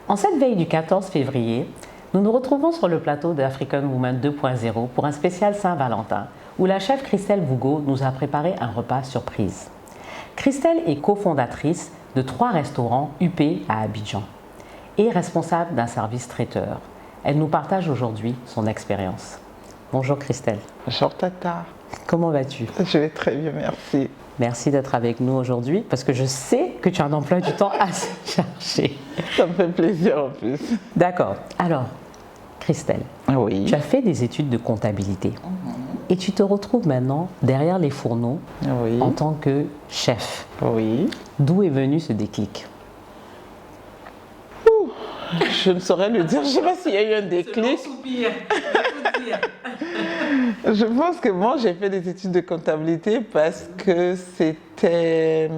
En cette veille du 14 février, nous nous retrouvons sur le plateau d'African Woman 2.0 pour un spécial Saint-Valentin où la chef Christelle Bougo nous a préparé un repas surprise. Christelle est cofondatrice de 3 restaurants UP à Abidjan et responsable d'un service traiteur. Elle nous partage aujourd'hui son expérience. Bonjour Christelle. Bonjour Tata. Comment vas-tu? Je vais très bien, merci. Merci d'être avec nous aujourd'hui parce que je sais que tu as un emploi du temps assez chargé. Ça me fait plaisir en plus. D'accord. Alors, Christelle, oui. Tu as fait des études de comptabilité et tu te retrouves maintenant derrière les fourneaux en tant que chef. Oui. D'où est venu ce déclic? Je ne saurais le dire, je ne sais pas s'il y a eu un déclic. Je pense que moi j'ai fait des études de comptabilité parce que c'était...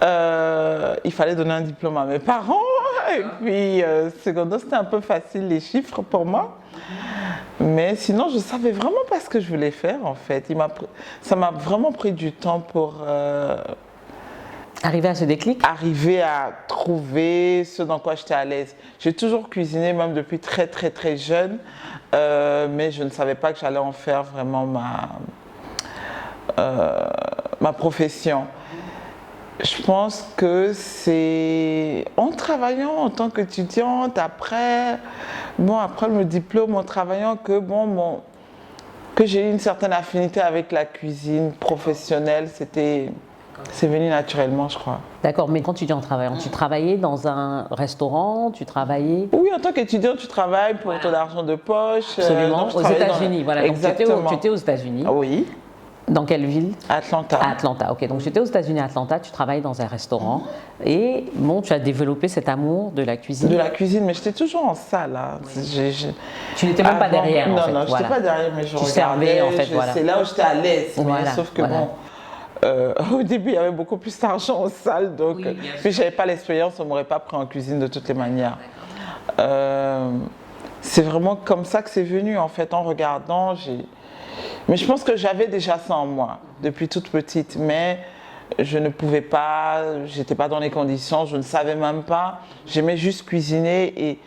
il fallait donner un diplôme à mes parents et puis secondo c'était un peu facile les chiffres pour moi. Mais sinon je ne savais vraiment pas ce que je voulais faire en fait. Ça m'a vraiment pris du temps pour... Arriver à ce déclic? Arriver à trouver ce dans quoi j'étais à l'aise. J'ai toujours cuisiné, même depuis très jeune, mais je ne savais pas que j'allais en faire vraiment ma profession. Je pense que c'est en travaillant en tant qu'étudiante, après le diplôme, en travaillant que j'ai eu une certaine affinité avec la cuisine professionnelle. C'est venu naturellement, je crois. D'accord, mais quand tu dis en travaillant, tu travaillais dans un restaurant, tu travaillais... Oui, en tant qu'étudiant, tu travailles pour ton argent de poche. Absolument, aux États-Unis. Voilà, donc exactement. tu étais aux États-Unis. Oui. Dans quelle ville? Atlanta. Atlanta, ok. Donc tu étais aux États-Unis à Atlanta, tu travaillais dans un restaurant et tu as développé cet amour de la cuisine. De la cuisine, mais j'étais toujours en salle. Hein. Oui. Tu n'étais même pas derrière, en fait. Non, je n'étais pas derrière, mais je regardais. Servais, en fait, voilà. C'est là où j'étais à l'aise. Voilà, sauf que au début, il y avait beaucoup plus d'argent en salle, donc puis j'avais pas l'expérience, on m'aurait pas pris en cuisine de toutes les manières. C'est vraiment comme ça que c'est venu en fait, en regardant. Mais je pense que j'avais déjà ça en moi depuis toute petite, mais je ne pouvais pas, j'étais pas dans les conditions, je ne savais même pas. J'aimais juste cuisiner et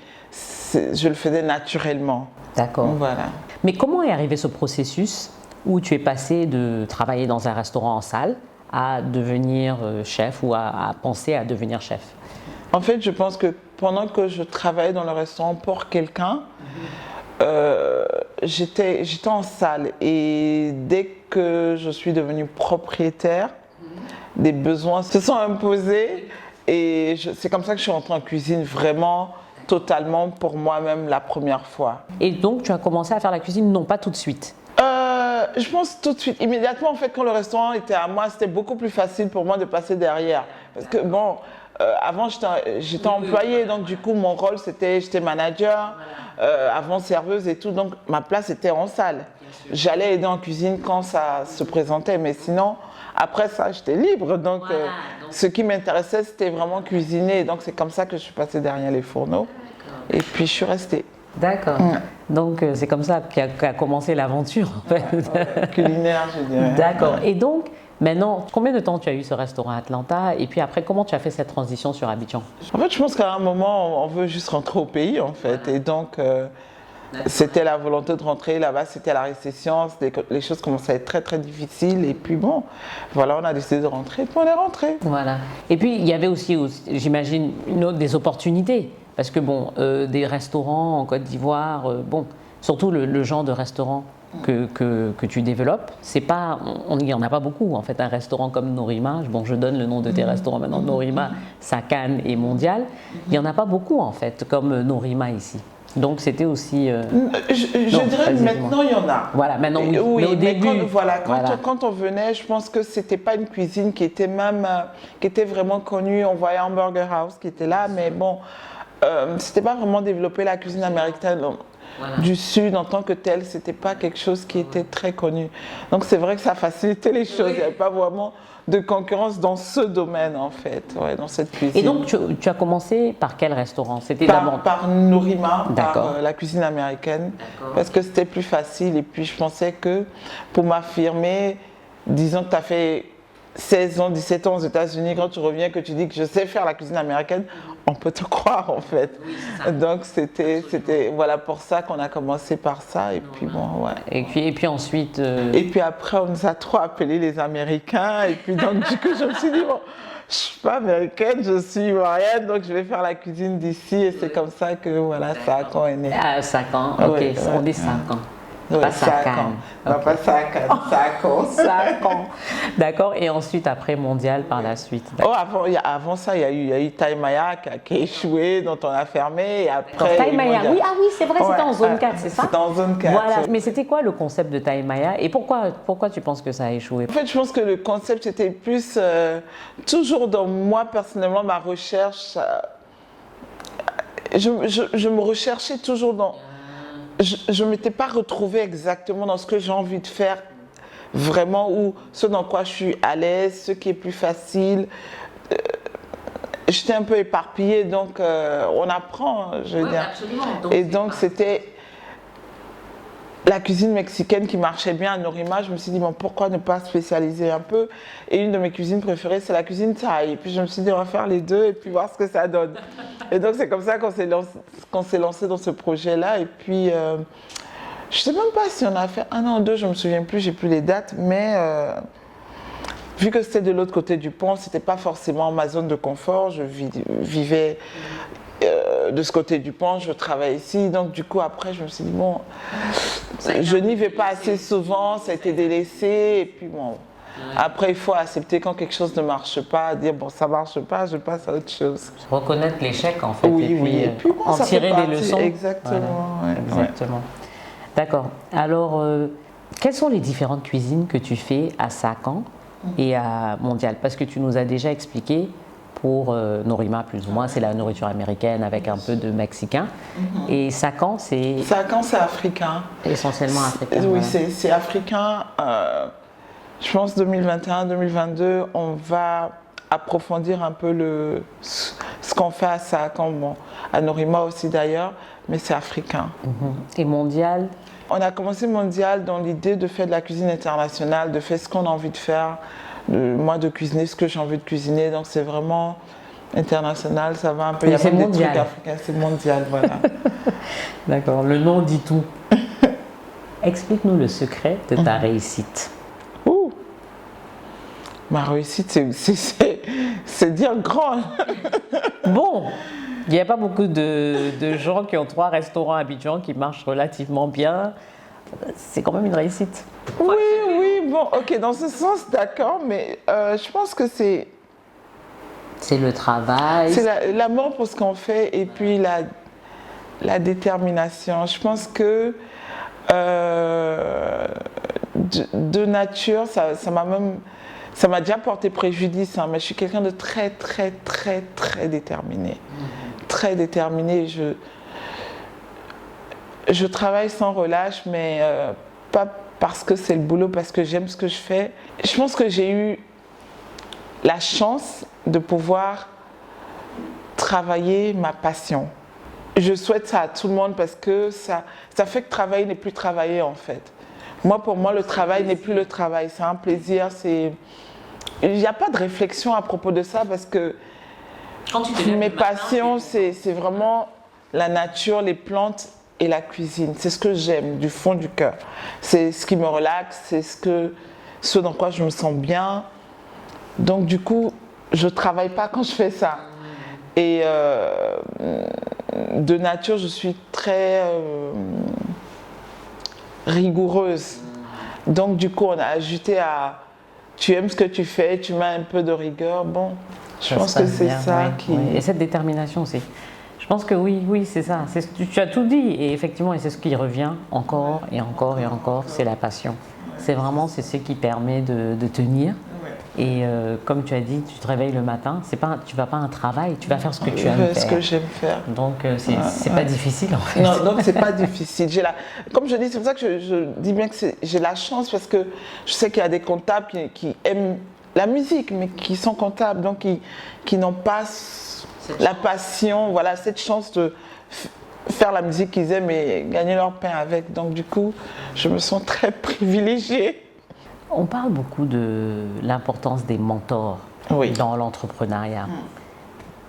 je le faisais naturellement. D'accord. Voilà. Mais comment est arrivé ce processus où tu es passé de travailler dans un restaurant en salle à devenir chef ou à penser à devenir chef? En fait, je pense que pendant que je travaillais dans le restaurant pour quelqu'un, j'étais en salle et dès que je suis devenue propriétaire, des besoins se sont imposés et c'est comme ça que je suis rentrée en cuisine vraiment totalement pour moi-même la première fois. Et donc tu as commencé à faire la cuisine, non pas tout de suite? Je pense tout de suite, immédiatement en fait quand le restaurant était à moi, c'était beaucoup plus facile pour moi de passer derrière. Parce que avant j'étais employée, donc du coup mon rôle j'étais manager, avant serveuse et tout, donc ma place était en salle. J'allais aider en cuisine quand ça se présentait, mais sinon après ça j'étais libre, donc ce qui m'intéressait c'était vraiment cuisiner, donc c'est comme ça que je suis passée derrière les fourneaux et puis je suis restée. D'accord. Donc c'est comme ça qu'a commencé l'aventure en fait. Culinaire, je dirais. D'accord. Et donc maintenant, combien de temps tu as eu ce restaurant à Atlanta et puis après comment tu as fait cette transition sur Abidjan? En fait, je pense qu'à un moment on veut juste rentrer au pays en fait, et donc c'était la volonté de rentrer là-bas, c'était la récession, les choses commençaient à être très difficiles et puis voilà, on a décidé de rentrer et puis on est rentré. Voilà. Et puis il y avait aussi j'imagine des opportunités. Parce que des restaurants en Côte d'Ivoire, surtout le genre de restaurant que tu développes, il n'y en a pas beaucoup en fait. Un restaurant comme Norima, je donne le nom de tes restaurants maintenant, Norima, Sakan et Mondial, il n'y en a pas beaucoup en fait, comme Norima ici. Donc c'était aussi... je dirais que maintenant il y en a. Voilà, maintenant oui. Oui, mais au début... Quand on venait, je pense que c'était pas une cuisine qui était vraiment connue. On voyait Hamburger House qui était là, mais c'était pas vraiment développé la cuisine américaine du Sud en tant que telle, c'était pas quelque chose qui était très connu. Donc c'est vrai que ça facilitait les choses, il n'y avait pas vraiment de concurrence dans ce domaine en fait, dans cette cuisine. Et donc tu as commencé par quel restaurant? C'était par Norima, par la cuisine américaine, parce que c'était plus facile et puis je pensais que pour m'affirmer, disons que tu as fait 16 ans, 17 ans aux États-Unis, quand tu reviens, que tu dis que je sais faire la cuisine américaine, on peut te croire en fait. Donc c'était voilà pour ça qu'on a commencé par ça et puis bon ouais. Et puis ensuite. Et puis après on nous a trop appelés les Américains et puis donc du coup je me suis dit bon, je suis pas américaine, je suis ivoirienne donc je vais faire la cuisine d'ici et c'est comme ça que voilà Saacan est né. Ah, Saacan, ok, Ouais, on dit Saacan. Ouais, Pas Saacan. Saacan. Non, pas Saacan, Saacan. Saacan. D'accord, et ensuite après mondial par la suite. Oh, avant ça, il y a eu Taïmaya qui a échoué, dont on a fermé. Et après, Taïmaya, oui, ah oui, c'est vrai, c'était en zone 4, c'est ça? C'était en zone 4. Voilà, mais c'était quoi le concept de Taïmaya et pourquoi tu penses que ça a échoué? En fait, je pense que le concept était plus, toujours dans moi personnellement, ma recherche. Je me recherchais toujours dans. Je ne m'étais pas retrouvée exactement dans ce que j'ai envie de faire vraiment ou ce dans quoi je suis à l'aise, ce qui est plus facile. J'étais un peu éparpillée, donc on apprend, je veux dire. Absolument. Et donc c'était la cuisine mexicaine qui marchait bien à Norima. Je me suis dit, bon, pourquoi ne pas spécialiser un peu? Et une de mes cuisines préférées, c'est la cuisine thaï. Et puis je me suis dit, on va faire les deux et puis voir ce que ça donne. Et donc c'est comme ça qu'on s'est lancé dans ce projet-là. Et puis je ne sais même pas si on a fait 1 an ou 2, je ne me souviens plus, j'ai plus les dates. Mais vu que c'était de l'autre côté du pont, ce n'était pas forcément ma zone de confort. Je vivais de ce côté du pont, je travaille ici. Donc du coup, après, je me suis dit, bon, je n'y vais pas assez souvent, ça a été délaissé. Et puis bon, après, il faut accepter quand quelque chose ne marche pas, dire, bon, ça ne marche pas, je passe à autre chose. Reconnaître l'échec, en fait, Oui, et puis bon, en tirer des leçons. Exactement. Voilà. Ouais, exactement. D'accord. Alors, quelles sont les différentes cuisines que tu fais à Saacan et à Mondial? Parce que tu nous as déjà expliqué, pour Norima, plus ou moins, c'est la nourriture américaine avec un peu de mexicain. Et Saacan, c'est... Saacan, c'est africain. Essentiellement africain. Oui, voilà. c'est africain. Je pense 2021-2022, on va approfondir un peu ce qu'on fait à Saacan, bon, à Norima aussi d'ailleurs, mais c'est africain. Et Mondial? On a commencé Mondial dans l'idée de faire de la cuisine internationale, de faire ce qu'on a envie de faire, moi de cuisiner ce que j'ai envie de cuisiner, donc c'est vraiment international, ça va un peu, il y a même des trucs africains, c'est Mondial, voilà. D'accord, le nom dit tout. Explique-nous le secret de ta réussite. Ma réussite, c'est dire grand. Bon, il n'y a pas beaucoup de gens qui ont 3 restaurants habituants qui marchent relativement bien. C'est quand même une réussite. Oui, bon, ok, dans ce sens, d'accord, mais je pense que c'est... C'est le travail. C'est l'amour pour ce qu'on fait et puis la détermination. Je pense que de nature, ça m'a déjà porté préjudice, hein, mais je suis quelqu'un de très, très, très, très déterminé. Très déterminé. Je travaille sans relâche, mais pas parce que c'est le boulot, parce que j'aime ce que je fais. Je pense que j'ai eu la chance de pouvoir travailler ma passion. Je souhaite ça à tout le monde parce que ça fait que travailler n'est plus travailler en fait. Pour moi, le travail n'est plus le travail, c'est un plaisir, il n'y a pas de réflexion à propos de ça parce que mes passions, c'est vraiment la nature, les plantes et la cuisine. C'est ce que j'aime du fond du cœur. C'est ce qui me relaxe, c'est ce dans quoi je me sens bien. Donc du coup, je ne travaille pas quand je fais ça. Et de nature, je suis très rigoureuse. Donc du coup, on a ajouté à tu aimes ce que tu fais, tu mets un peu de rigueur. Bon, je pense que c'est ça qui... Oui. Et cette détermination aussi. Je pense que oui, c'est ça. Tu as tout dit. Et effectivement, et c'est ce qui revient encore et encore et encore, c'est la passion. C'est ce qui permet de tenir. Et comme tu as dit, tu te réveilles le matin, tu ne vas pas à un travail, tu vas faire ce que tu aimes faire. Ce que j'aime faire. Donc, c'est pas difficile en fait. Non, donc c'est pas difficile. Comme je dis, c'est pour ça que je dis bien que j'ai la chance parce que je sais qu'il y a des comptables qui aiment la musique, mais qui sont comptables, donc qui n'ont pas la passion, voilà, cette chance de faire la musique qu'ils aiment et gagner leur pain avec. Donc du coup, je me sens très privilégiée. On parle beaucoup de l'importance des mentors dans l'entrepreneuriat.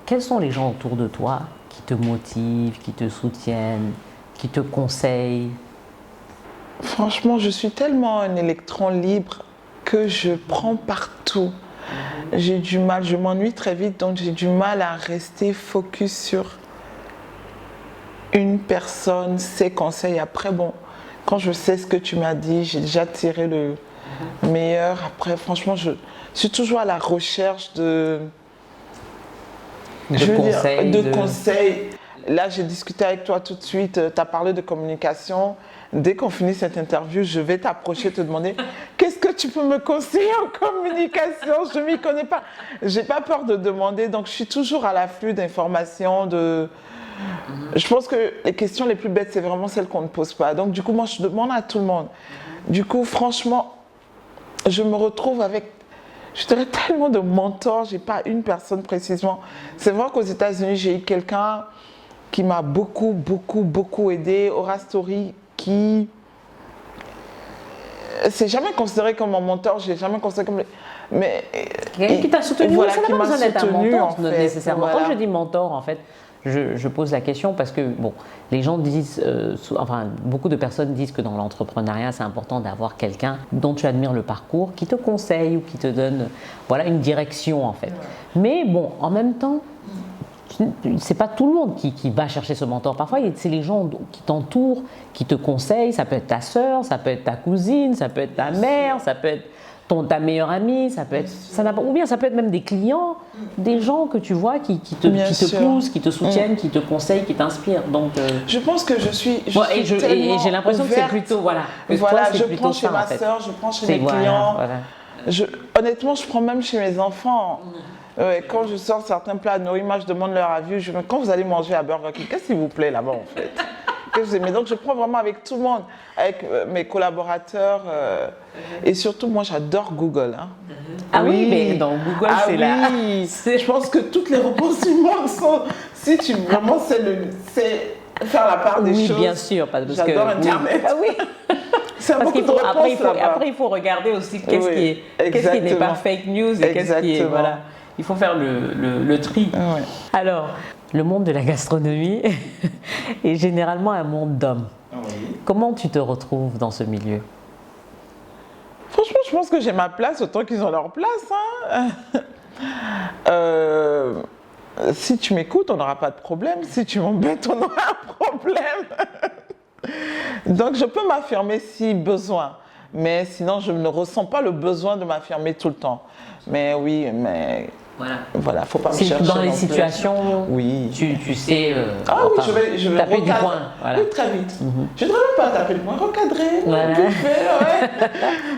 Quels sont les gens autour de toi qui te motivent, qui te soutiennent, qui te conseillent? Franchement, je suis tellement un électron libre que je prends partout. J'ai du mal, je m'ennuie très vite, donc j'ai du mal à rester focus sur une personne, ses conseils. Après, bon, quand je sais ce que tu m'as dit, j'ai déjà tiré le meilleur. Après, franchement, je suis toujours à la recherche de conseils. Là, j'ai discuté avec toi tout de suite, tu as parlé de communication. Dès qu'on finit cette interview, je vais t'approcher, te demander qu'est-ce que tu peux me conseiller en communication? Je ne m'y connais pas. Je n'ai pas peur de demander, donc je suis toujours à l'afflux d'informations. Je pense que les questions les plus bêtes, c'est vraiment celles qu'on ne pose pas. Donc du coup, moi, je demande à tout le monde. Du coup, franchement, je me retrouve avec, je dirais, tellement de mentors. Je n'ai pas une personne précisément. C'est vrai qu'aux États-Unis, j'ai eu quelqu'un qui m'a beaucoup aidé, Aura Story, qui c'est jamais considéré comme un mentor, je l'ai jamais considéré comme... Mais quelqu'un qui t'a soutenu, voilà, ça n'a pas besoin d'être un mentor nécessairement. Voilà. Quand je dis mentor, en fait, je pose la question parce que, bon, les gens disent, enfin, beaucoup de personnes disent que dans l'entrepreneuriat, c'est important d'avoir quelqu'un dont tu admires le parcours, qui te conseille ou qui te donne, voilà, une direction, en fait. Mais bon, en même temps, c'est pas tout le monde qui va chercher ce mentor. Parfois, c'est les gens qui t'entourent, qui te conseillent. Ça peut être ta sœur, ça peut être ta cousine, ça peut être ta mère, ça peut être ta meilleure amie, ça peut être, ou bien ça peut être même des clients, des gens que tu vois qui te poussent, qui te soutiennent, qui te conseillent, qui t'inspirent. Donc, je pense que je suis et j'ai l'impression que c'est plutôt, voilà. Voilà, je prends chez ma sœur, je prends chez mes clients. Voilà. Honnêtement, je prends même chez mes enfants. Quand je sors certains plats de nourriture, je demande leur avis. Quand vous allez manger à Burger King, qu'est-ce qui vous plaît là-bas en fait? Mais donc je prends vraiment avec tout le monde, avec mes collaborateurs. Et surtout, moi j'adore Google. Hein. Ah oui, mais dans Google, c'est là. Je pense que toutes les réponses du monde sont. Si tu vraiment sais faire la part des choses. Oui, bien sûr. J'adore Internet. Ah oui. Après, il faut regarder aussi qu'est-ce qui n'est pas fake news et qu'est-ce qui est. Voilà. Il faut faire le tri. Oui. Alors, le monde de la gastronomie est généralement un monde d'hommes. Oui. Comment tu te retrouves dans ce milieu? Franchement, je pense que j'ai ma place autant qu'ils ont leur place. Hein. Si tu m'écoutes, on n'aura pas de problème. Si tu m'embêtes, on aura un problème. Donc, je peux m'affirmer si besoin. Mais sinon, je ne ressens pas le besoin de m'affirmer tout le temps. Mais oui, mais... Voilà, faut pas me chercher. Dans les situations, oui. Tu sais, je vais taper du poing. Voilà. Oui, très vite. Je ne devrais même pas taper le poing, recadrer,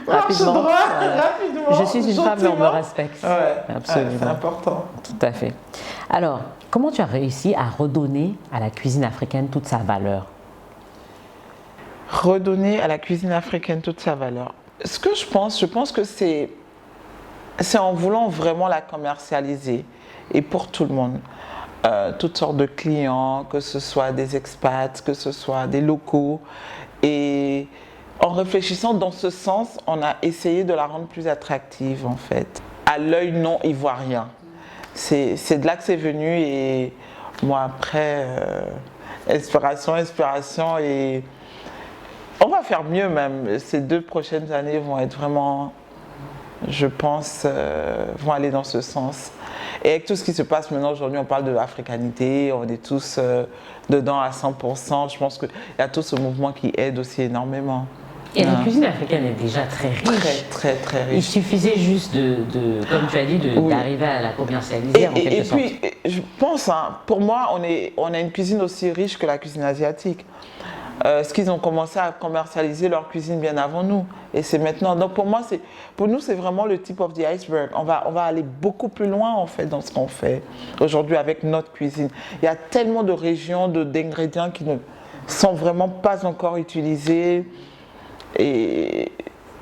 marche droit, rapidement. Je suis une femme, mais on me respecte. Absolument. C'est important. Tout à fait. Alors, comment tu as réussi à redonner à la cuisine africaine toute sa valeur? Redonner à la cuisine africaine toute sa valeur. Ce que je pense que c'est en voulant vraiment la commercialiser et pour tout le monde. Toutes sortes de clients, que ce soit des expats, que ce soit des locaux. Et en réfléchissant dans ce sens, on a essayé de la rendre plus attractive en fait, à l'œil non ivoirien. C'est de là que c'est venu et moi après, inspiration et on va faire mieux même. Ces 2 prochaines années vont être vraiment... je pense, vont aller dans ce sens. Et avec tout ce qui se passe maintenant, aujourd'hui, on parle de l'africanité, on est tous dedans à 100%. Je pense qu'il y a tout ce mouvement qui aide aussi énormément. Et la cuisine africaine est déjà très riche. Très riche. Il suffisait juste comme tu as dit, d'arriver à la commercialiser en quelque sorte. Et puis, je pense, hein, pour moi, on a une cuisine aussi riche que la cuisine asiatique. Ce qu'ils ont commencé à commercialiser leur cuisine bien avant nous. Et c'est maintenant. Donc pour nous, c'est vraiment le tip of the iceberg. On va aller beaucoup plus loin en fait dans ce qu'on fait aujourd'hui avec notre cuisine. Il y a tellement de régions, d'ingrédients qui ne sont vraiment pas encore utilisés. Et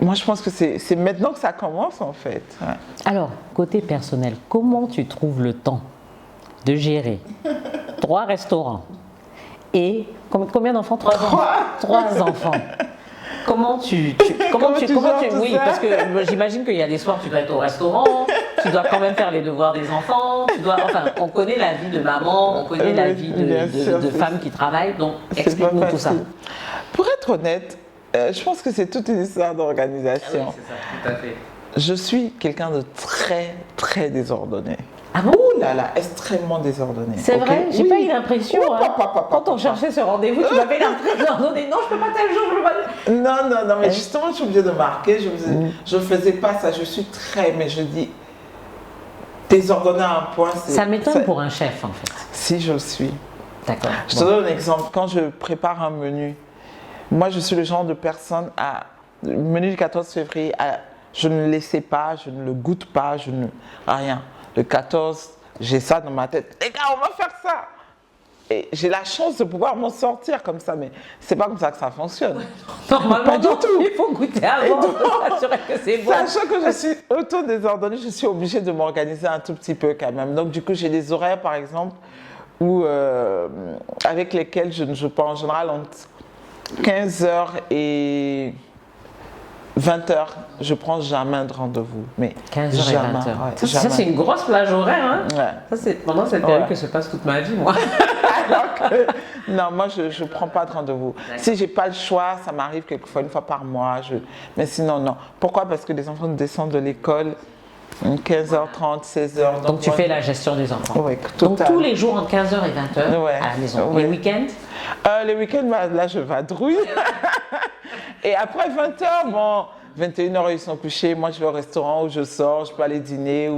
moi, je pense que c'est maintenant que ça commence en fait. Ouais. Alors, côté personnel, comment tu trouves le temps de gérer 3 restaurants et combien d'enfants? 3 enfants. Oui, parce que j'imagine qu'il y a des soirs tu dois être au restaurant, tu dois quand même faire les devoirs des enfants, on connaît la vie de maman, on connaît la vie de femmes qui travaillent, donc explique-nous tout ça. Pour être honnête, je pense que c'est toute une histoire d'organisation. Ah oui, c'est ça, tout à fait. Je suis quelqu'un de très, très désordonné. Ah bon? Ouh là là, extrêmement désordonné. C'est vrai? J'ai pas eu l'impression. Quand on cherchait ce rendez-vous, tu m'avais l'air très désordonné. Non, je peux pas tel jour, je peux pas. Non, mais justement, je suis obligée de marquer. Je faisais pas ça. Je suis mais je dis, désordonné à un point. Ça m'étonne pour un chef, en fait. Si, je le suis. D'accord. Je te donne un exemple. Quand je prépare un menu, moi, je suis le genre de personne le menu du 14 février, je ne le sais pas, je ne le goûte pas, rien. Le 14, j'ai ça dans ma tête. Les gars, on va faire ça. Et j'ai la chance de pouvoir m'en sortir comme ça, mais c'est pas comme ça que ça fonctionne. Normalement, pas du tout. Il faut goûter avant pour s'assurer que c'est bon. Sachant que je suis auto-désordonnée, je suis obligée de m'organiser un tout petit peu quand même. Donc du coup, j'ai des horaires, par exemple, avec lesquels je ne joue pas en général entre 15h et 20h, je prends jamais de rendez-vous. Mais 15h et 20h. Ouais, ça, c'est une grosse plage horaire. Hein? Ouais. Ça, c'est pendant cette période que se passe toute ma vie, moi. Non, moi, je ne prends pas de rendez-vous. Si je n'ai pas le choix, ça m'arrive quelquefois une fois par mois. Mais sinon, non. Pourquoi? Parce que les enfants descendent de l'école 15h30, 16h. Donc tu fais la gestion des enfants. Oui, donc tous les jours entre 15h et 20h à la maison. Les week-ends? Les week-ends, là, je vadrouille. Et après 20h, bon, 21h, ils sont couchés. Moi, je vais au restaurant où je sors, je peux aller dîner.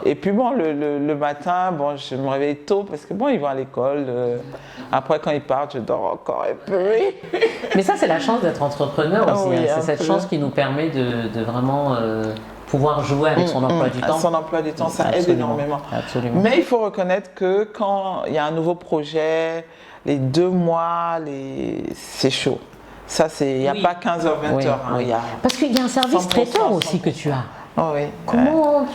Et puis, bon, le matin, bon, je me réveille tôt parce que, bon, ils vont à l'école. Après, quand ils partent, je dors encore un peu. Mais ça, c'est la chance d'être entrepreneur aussi. Oui, c'est cette chance qui nous permet de vraiment pouvoir jouer avec son emploi du temps. Son emploi du temps, ça aide énormément. Absolument. Mais il faut reconnaître que quand il y a un nouveau projet, les 2 mois, c'est chaud. Ça, il n'y a pas 15h, 20h. Parce qu'il y a un service traiteur aussi que tu as. Oh, oui. Comment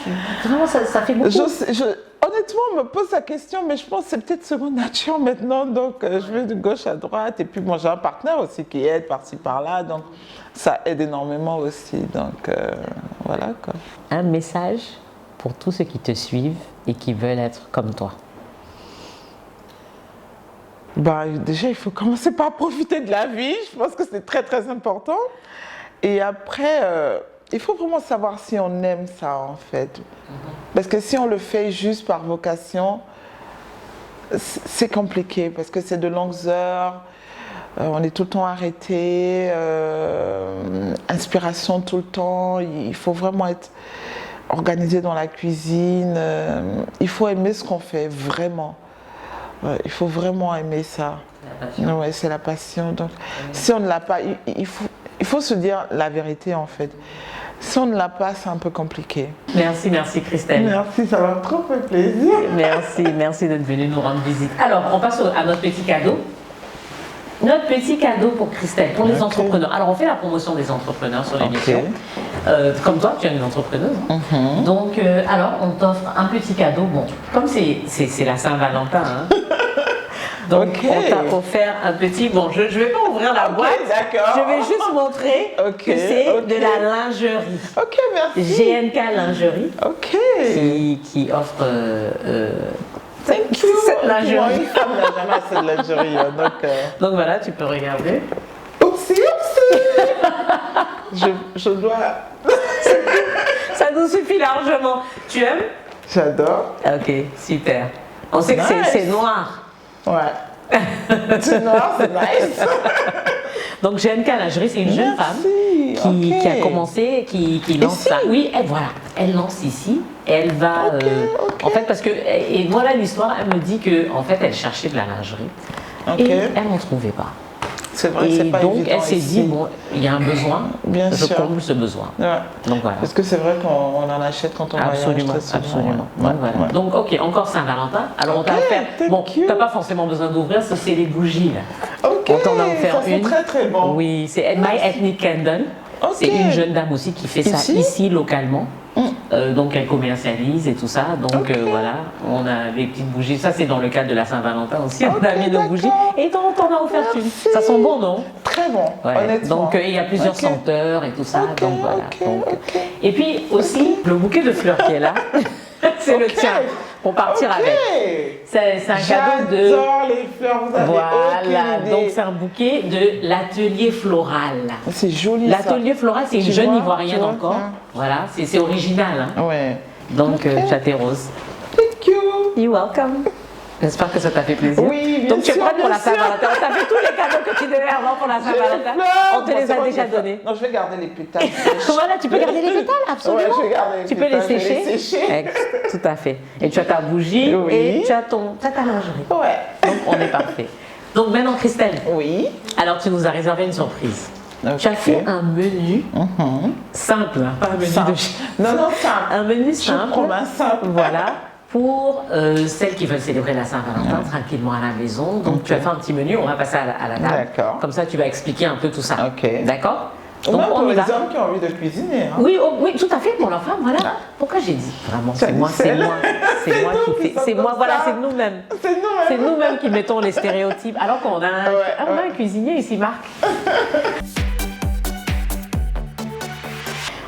Vraiment, ça fait beaucoup. Honnêtement, on me pose la question, mais je pense que c'est peut-être seconde nature maintenant. Donc, je vais de gauche à droite. Et puis, moi, j'ai un partenaire aussi qui aide par-ci, par-là. Donc, ça aide énormément aussi. Donc, voilà, quoi. Un message pour tous ceux qui te suivent et qui veulent être comme toi. Déjà, il faut commencer par profiter de la vie. Je pense que c'est très, très important. Et après, il faut vraiment savoir si on aime ça, en fait. Parce que si on le fait juste par vocation, c'est compliqué. Parce que c'est de longues heures, on est tout le temps arrêté, inspiration tout le temps. Il faut vraiment être organisé dans la cuisine. Il faut aimer ce qu'on fait, vraiment. Il faut vraiment aimer ça. C'est la passion. Donc, si on ne l'a pas, il faut se dire la vérité en fait. Si on ne l'a pas, c'est un peu compliqué. Merci Christelle. Merci, ça m'a trop fait plaisir. Merci d'être venue nous rendre visite. Alors, on passe à notre petit cadeau. Notre petit cadeau pour Christelle, pour les entrepreneurs. Alors, on fait la promotion des entrepreneurs sur l'émission. Comme toi, tu es une entrepreneuse. Donc, alors, on t'offre un petit cadeau. Bon, comme c'est la Saint-Valentin, hein. Donc, on t'a offert un petit... Bon, je ne vais pas ouvrir la boîte. D'accord. Je vais juste montrer que c'est de la lingerie. Ok, merci. GNK Lingerie. Ok. Qui offre... Thank you. Cette lingerie. Moi, une femme n'a jamais assez de lingerie. Donc voilà, tu peux regarder. Oupsie. Je dois... Ça nous suffit largement. Tu aimes? J'adore. Ok, super. On sait que c'est noir. Ouais. C'est noir, c'est nice. Donc GNK Lingerie, c'est une jeune femme qui a commencé, qui lance ça. Oui, elle lance ici. Elle va, en fait, parce que, et voilà l'histoire, elle me dit que, en fait, elle cherchait de la lingerie et elle n'en trouvait pas. C'est vrai, c'est pas donc, évident elle s'est dit, bon, il y a un besoin, je comble ce besoin. Ouais. Donc voilà. Parce que c'est vrai qu'on en achète quand on va Absolument. Donc, voilà. Donc, ok, encore Saint-Valentin. Alors, on t'a offert, bon, t'as pas forcément besoin d'ouvrir, c'est les bougies, là. On t'en a offert ça, c'est très très bon. Oui, c'est My Ethnic Candle. C'est une jeune dame aussi qui fait ça ici localement. Donc elle commercialise et tout ça. Donc voilà, on a les petites bougies. Ça c'est dans le cadre de la Saint-Valentin aussi. On a mis nos bougies et dont on a offert une. Ça sent bon, non? Très bon, Ouais. honnêtement. Donc il y a plusieurs senteurs et tout ça. Donc voilà. Donc, Et puis aussi le bouquet de fleurs qui est là, c'est le tien pour partir avec. C'est un cadeau de. J'adore les fleurs, vous avez Voilà, aucune idée. donc c'est un bouquet de l'atelier floral. C'est joli ça. L'atelier floral, c'est une Tu jeune vois, ivoirienne tu vois, encore. hein. Voilà, c'est original. Hein. Ouais. Donc Châté Rose. Thank you. You're welcome. J'espère que ça t'a fait plaisir. Oui, bien Donc tu es sûr, prête pour bien la sûr. Saint-Valentin. On t'a fait tous les cadeaux que tu devais avoir pour la Saint-Valentin. On te les a déjà donnés. Non, je vais garder les pétales. Voilà, tu peux garder les pétales, absolument. Ouais, je vais garder les Tu peux les pétales, je vais sécher. les sécher. Tout à fait. Et tu as ta bougie Oui. et tu as ta lingerie. Ouais. Donc on est parfait. Donc maintenant Christelle, Oui. alors tu nous as réservé une surprise. Ok. Tu as fait un menu simple, hein, pas un menu Simple. de... Non, non, simple. Un menu Je simple. promets simple. Voilà. Pour celles qui veulent célébrer la Saint-Valentin tranquillement à la maison. Donc tu as fait un petit menu, on va passer à la table. D'accord. Comme ça tu vas expliquer un peu tout ça. Ok. D'accord? Ou Donc même pour on y les va. hommes qui ont envie de cuisiner. Hein. Oui, oui, tout à fait pour leur femme, voilà. Pourquoi j'ai dit vraiment Ça c'est dit moi, c'est celle. moi, c'est moi nous qui qui fais, sommes c'est moi, comme voilà, ça. c'est nous-mêmes. C'est nous-mêmes. C'est nous-mêmes qui mettons les stéréotypes, alors qu'on a un cuisinier ici, Marc.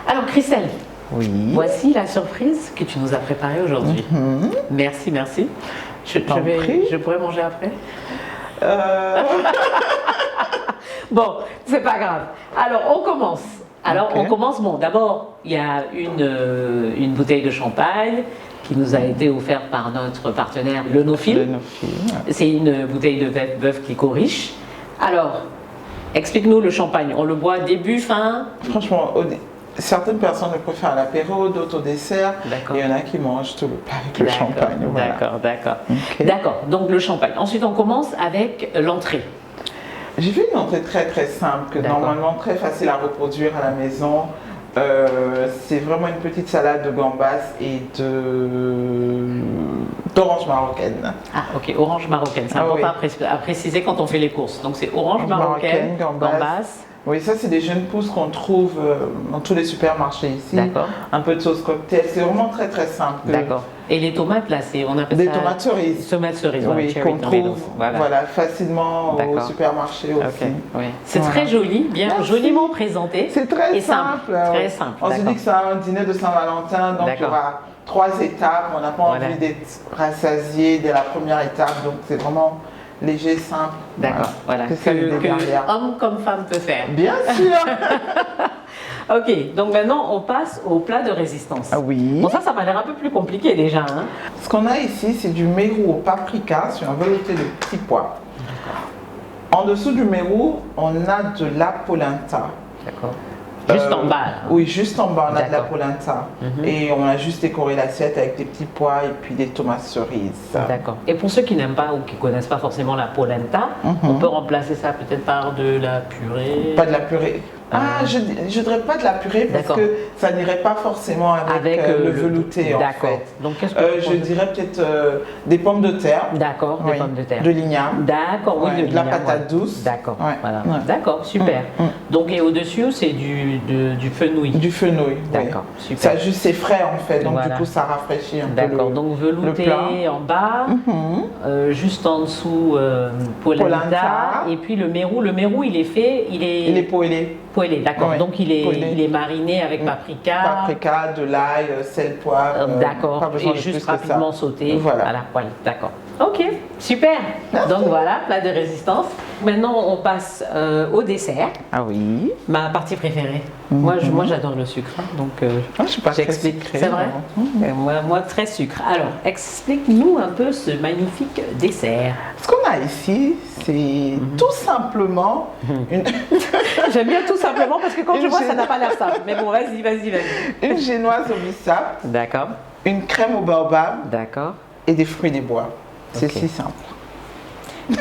Alors Christelle, Oui. voici la surprise que tu nous as préparée aujourd'hui. Merci, merci. T'en prie. Je pourrais manger après? Bon, c'est pas grave. Alors, on commence. Alors, Ok. on commence. Bon, d'abord, il y a une bouteille de champagne qui nous a été offerte par notre partenaire Le Nofil. Le Nofil. C'est une bouteille de bœuf Clicquot riche. Alors, explique-nous le champagne. On le boit début, fin? Franchement, certaines personnes le préfèrent à l'apéro, d'autres au dessert. D'accord. Et il y en a qui mangent tout le plat avec le D'accord, champagne. Voilà. D'accord, d'accord. Ok. D'accord, donc le champagne. Ensuite, on commence avec l'entrée. J'ai fait une entrée très très simple, que D'accord. normalement très facile à reproduire à la maison. C'est vraiment une petite salade de gambas et d'orange marocaine. Ah, ok, orange marocaine. C'est Ah important oui. à préciser quand on fait les courses. Donc, c'est orange marocaine, gambas. Oui, ça c'est des jeunes pousses qu'on trouve dans tous les supermarchés ici. D'accord. Un peu de sauce cocktail, c'est vraiment très très simple. D'accord. Et les tomates, là, on appelle Des ça... tomates cerises. Tomates cerises, voilà, Oui, cherry qu'on tomatoes. trouve Voilà. facilement au D'accord. supermarché aussi. Ok, oui. C'est Voilà. très joli, bien Merci. joliment présenté. C'est très et simple. Très ouais. simple, On se d'accord. dit que c'est un dîner de Saint-Valentin, donc il y D'accord. aura 3 étapes. On n'a pas Voilà. envie d'être rassasié dès la première étape, donc c'est vraiment léger, simple. D'accord, voilà. C'est ça l'idée derrière. Homme comme femme peut faire. Bien sûr. Ok, donc maintenant on passe au plat de résistance. Ah oui. Bon, ça m'a l'air un peu plus compliqué déjà. Hein. Ce qu'on a ici, c'est du mérou au paprika sur un velouté de petits pois. En dessous du mérou, on a de la polenta. D'accord. Juste en bas. Là. Oui, juste en bas, on a de la D'accord. polenta. Et on a juste décoré l'assiette avec des petits pois et puis des tomates cerises. D'accord. Et pour ceux qui n'aiment pas ou qui ne connaissent pas forcément la polenta, on peut remplacer ça peut-être par de la purée. Pas de la purée. Ah, je ne dirais pas de la purée parce D'accord. que ça n'irait pas forcément avec, le velouté en D'accord. fait. Donc qu'est-ce que tu Je proposes? dirais peut-être des pommes de terre. D'accord, des Oui. pommes de terre. De l'igname. D'accord, oui, Ouais, de la l'igname, patate ouais. douce. D'accord, Ouais, voilà. ouais. D'accord, super. Donc et au-dessus, c'est du fenouil. Du fenouil. D'accord, oui. super. Ça juste c'est frais en fait, donc Voilà. du coup ça rafraîchit un peu D'accord, le, donc le velouté plat. en bas, juste en dessous polenta, Polenta. et puis le mérou il est fait, il Il est est poêlé. poêlé, d'accord. Ouais, Donc il est poêlé. mariné avec paprika. Paprika, de l'ail, sel, poivre. pas D'accord, besoin et de juste plus que ça. rapidement sauté Voilà. à la poêle. D'accord. Ok, super. Merci. Donc voilà, plat de résistance. Maintenant, on passe au dessert, Ah oui. ma partie préférée. Moi, j'adore le sucre, hein, donc Je suis pas très j'explique. sucrée, C'est vrai non. moi, très sucre. Alors, explique-nous un peu ce magnifique dessert. Ce qu'on a ici, c'est tout simplement une, J'aime bien tout simplement parce que quand je Une vois, ça gé- n'a pas l'air simple. Mais bon, vas-y. une génoise au bissap, D'accord, une crème au baobab d'accord. et des fruits des bois. C'est Ok. si simple.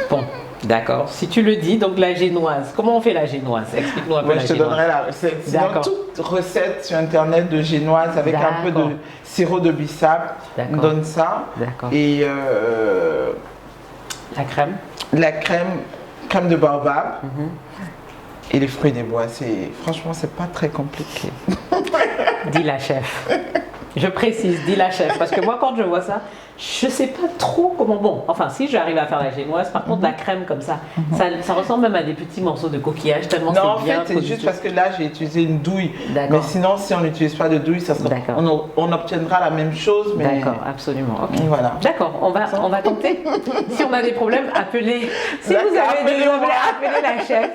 Bon, d'accord. Si tu le dis, donc la génoise. Comment on fait la génoise? Explique-nous un peu Moi, la je te génoise. donnerai la recette. Sinon, D'accord. toute recette sur internet de génoise avec un peu D'accord. de sirop de bissap D'accord. donne ça. D'accord. Et La crème. la crème de baobab et les fruits des bois. Franchement, c'est pas très compliqué. Dis la chef. Je précise, dit la chef, parce que moi quand je vois ça, je sais pas trop comment. Bon, enfin si j'arrive à faire la génoise, par contre la crème comme ça ressemble même à des petits morceaux de coquillage tellement Non, en c'est bien. fait, c'est juste parce que là j'ai utilisé une douille. D'accord. Mais sinon, si on n'utilise pas de douille, ça sera, on obtiendra la même chose. Mais... D'accord, absolument. Ok. Voilà. D'accord, on va tenter. Si on a des problèmes, appelez. Si vous avez des problèmes, appelez la chef.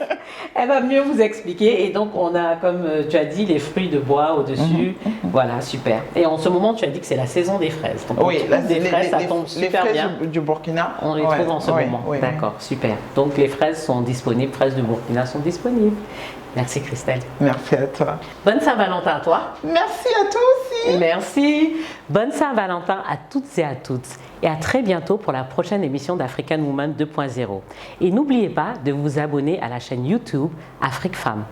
Elle va mieux vous expliquer. Et donc on a, comme tu as dit, les fruits de bois au-dessus. Voilà, super. Et en ce moment, tu as dit que c'est la saison des fraises. Donc, oui, des fraises, ça tombe super fraises bien. Du Burkina. On les trouve en ce moment. Oui. D'accord, super. Donc les fraises sont disponibles, fraises de Burkina sont disponibles. Merci Christelle. Merci à toi. Bonne Saint-Valentin à toi. Merci à toi aussi. Merci. Bonne Saint-Valentin à toutes et à tous. Et à très bientôt pour la prochaine émission d'African Woman 2.0. Et n'oubliez pas de vous abonner à la chaîne YouTube Afrique Femmes.